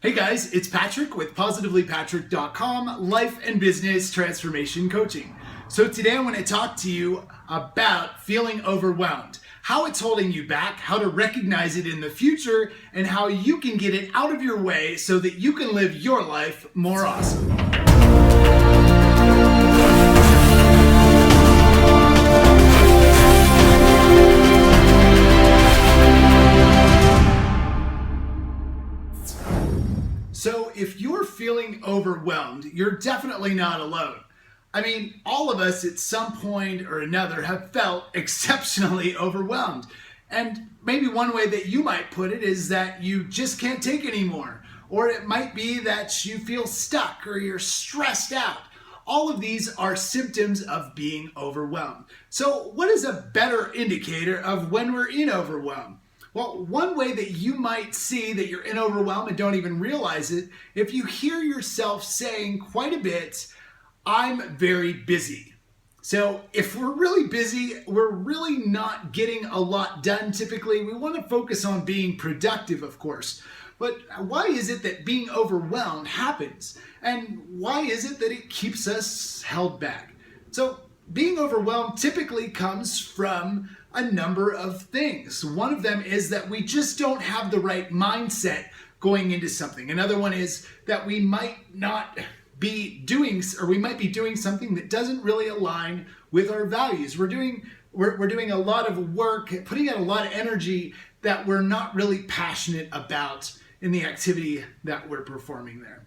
Hey guys, it's Patrick with PositivelyPatrick.com, life and business transformation coaching. So today I want to talk to you about feeling overwhelmed, how it's holding you back, how to recognize it in the future, and how you can get it out of your way so that you can live your life more awesome. So if you're feeling overwhelmed, you're definitely not alone. I mean, all of us at some point or another have felt exceptionally overwhelmed. And maybe one way that you might put it is that you just can't take anymore. Or it might be that you feel stuck or you're stressed out. All of these are symptoms of being overwhelmed. So what is a better indicator of when we're in overwhelm? Well, one way that you might see that you're in overwhelm and don't even realize it, if you hear yourself saying quite a bit, I'm very busy. So if we're really busy, we're really not getting a lot done typically. We want to focus on being productive, of course. But why is it that being overwhelmed happens? And why is it that it keeps us held back? So being overwhelmed typically comes from a number of things. One of them is that we just don't have the right mindset going into something. Another one is that we might not be doing, or we might be doing something that doesn't really align with our values. We're doing a lot of work, putting out a lot of energy that we're not really passionate about in the activity that we're performing there.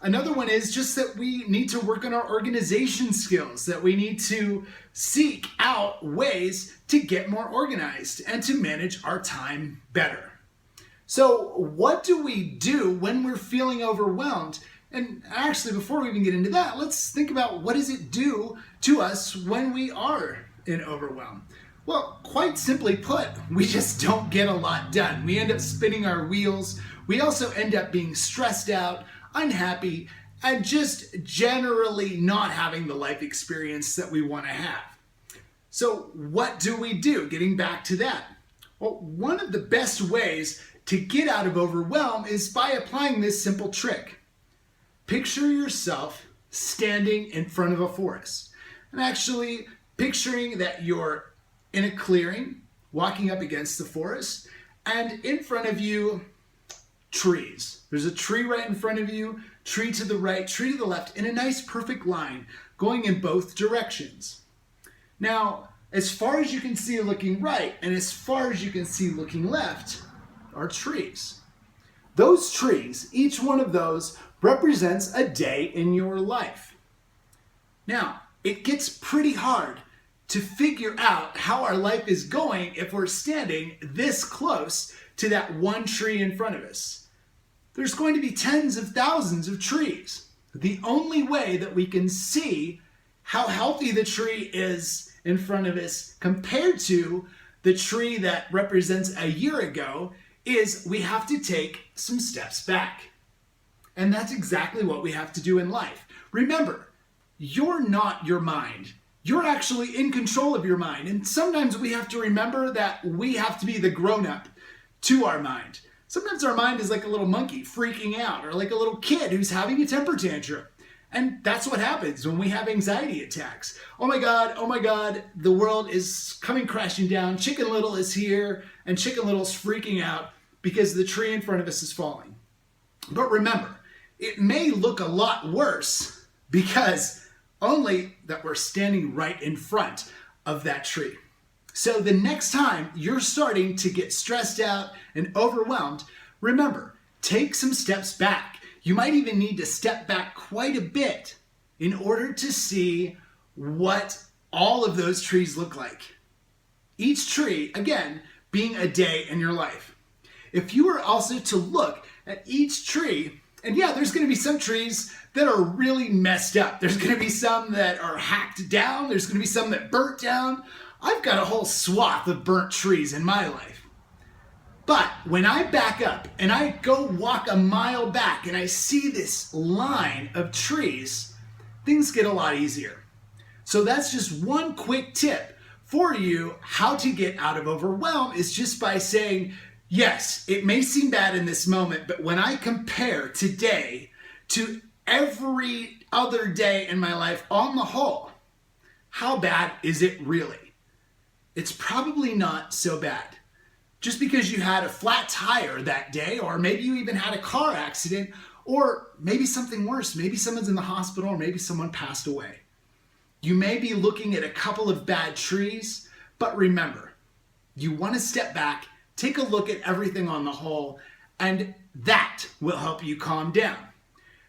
Another one is just that we need to work on our organization skills, that we need to seek out ways to get more organized and to manage our time better. So what do we do when we're feeling overwhelmed? And actually, before we even get into that, let's think about what does it do to us when we are in overwhelm? Well, quite simply put, we just don't get a lot done. We end up spinning our wheels. We also end up being stressed out, unhappy, and just generally not having the life experience that we want to have. So what do we do? Getting back to that. Well, one of the best ways to get out of overwhelm is by applying this simple trick. Picture yourself standing in front of a forest, and actually picturing that you're in a clearing, walking up against the forest, and in front of you, trees. There's a tree right in front of you, tree to the right, tree to the left, in a nice perfect line going in both directions. Now, as far as you can see looking right and as far as you can see looking left are trees. Those trees, each one of those represents a day in your life. Now, it gets pretty hard to figure out how our life is going if we're standing this close to that one tree in front of us. There's going to be tens of thousands of trees. The only way that we can see how healthy the tree is in front of us compared to the tree that represents a year ago is we have to take some steps back. And that's exactly what we have to do in life. Remember, you're not your mind. You're actually in control of your mind. And sometimes we have to remember that we have to be the grown-up to our mind. Sometimes our mind is like a little monkey freaking out, or like a little kid who's having a temper tantrum. And that's what happens when we have anxiety attacks. Oh my God, the world is coming crashing down. Chicken Little is here, and Chicken Little's freaking out because the tree in front of us is falling. But remember, it may look a lot worse because only that we're standing right in front of that tree. So the next time you're starting to get stressed out and overwhelmed, remember, take some steps back. You might even need to step back quite a bit in order to see what all of those trees look like. Each tree, again, being a day in your life. If you were also to look at each tree, and yeah, there's going to be some trees that are really messed up. There's going to be some that are hacked down. There's going to be some that burnt down. I've got a whole swath of burnt trees in my life. But when I back up and I go walk a mile back and I see this line of trees, things get a lot easier. So that's just one quick tip for you how to get out of overwhelm is just by saying, Yes, it may seem bad in this moment, but when I compare today to every other day in my life on the whole, how bad is it really? It's probably not so bad. Just because you had a flat tire that day, or maybe you even had a car accident, or maybe something worse, maybe someone's in the hospital, or maybe someone passed away. You may be looking at a couple of bad trees, but remember, you want to step back, take a look at everything on the whole, and that will help you calm down.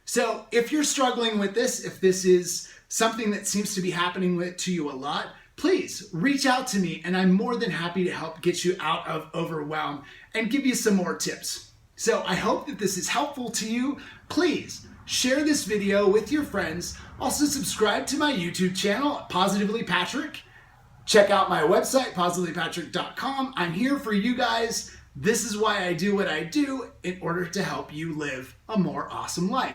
So if you're struggling with this, if this is something that seems to be happening to you a lot, please reach out to me and I'm more than happy to help get you out of overwhelm and give you some more tips. So I hope that this is helpful to you. Please share this video with your friends. Also subscribe to my YouTube channel, Positively Patrick. Check out my website, positivelypatrick.com. I'm here for you guys. This is why I do what I do, in order to help you live a more awesome life.